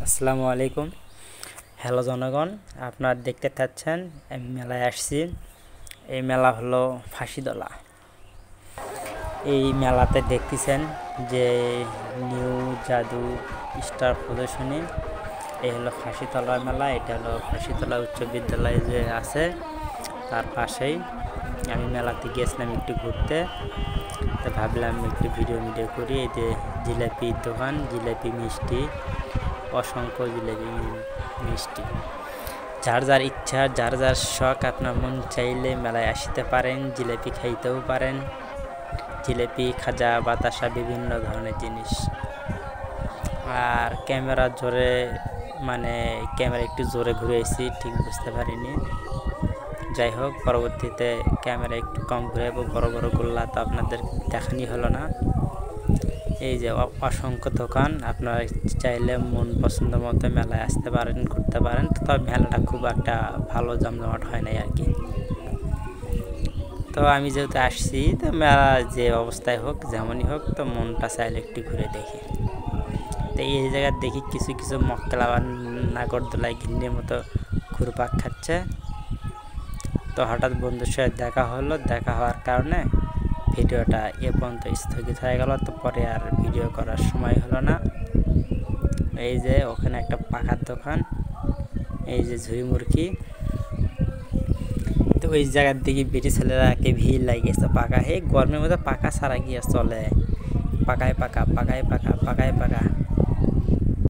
আসসালামু আলাইকুম। হ্যালো জনগণ, আপনারা দেখতে পাচ্ছেন আমি মেলায় আসছি। এই মেলা হলো ফাঁসিতলা। এই মেলাতে দেখতেছেন যে নিউ জাদু স্টার প্রদর্শনী। এই হলো ফাঁসিতলা মেলা। এটা হলো ফাঁসিতলা উচ্চ বিদ্যালয় যে আছে তার পাশেই। আমি মেলাতে গিয়েছিলাম একটু ঘুরতে, তো ভাবলাম একটু ভিডিও করি। এই যে জিলাপির দোকান, জিলাপি মিষ্টি, অসংখ্য জিলাপি মিষ্টি। যার যার ইচ্ছা, যার যার শখ, আপনার মন চাইলে মেলায় আসতে পারেন, জিলাপি খাইতেও পারেন। জিলাপি, খাজা, বাতাসা, বিভিন্ন ধরনের জিনিস। আর ক্যামেরা জোরে ক্যামেরা একটু জোরে ঘুরেছি, ঠিক বুঝতে পারিনি। যাই হোক, পরবর্তীতে ক্যামেরা একটু কম ঘুরাবো। বড় বড় গোল্লা তো আপনাদের দেখানি হলো না। এই যে অসংখ্য দোকান, আপনারা চাইলে মন পছন্দ মতো মেলায় আসতে পারেন, ঘুরতে পারেন। তবে মেলাটা খুব একটা ভালো জমজমাট হয় নাই আর কি। তো আমি যেহেতু আসছি, তো মেলা যে অবস্থায় হোক, যেমনই হোক, তো মনটা চাইলে একটু ঘুরে দেখি। তো এই জায়গায় দেখি কিছু কিছু মক্কেল আবার নাগরদোলায় ঘিন্নির মতো ঘুরপাক খাচ্ছে। তো হঠাৎ বন্ধুর সাথে দেখা হলো। দেখা হওয়ার কারণে ভিডিওটা এ পর্যন্ত স্থগিত হয়ে গেল। তো পরে আর ভিডিও করার সময় হলো না। এই যে ওখানে একটা পাখার দোকান, এই যে ঝুড়ি মুরগি। তো ওই জায়গার দিকে বেটি ছেলেরাকে ভিড় লাগিয়েছে। পাকা, গরমের মধ্যে পাকা ছাড়া গিয়ে চলে। পাকায় পাকা, পাকায় পাকা, পাকায় পাকা।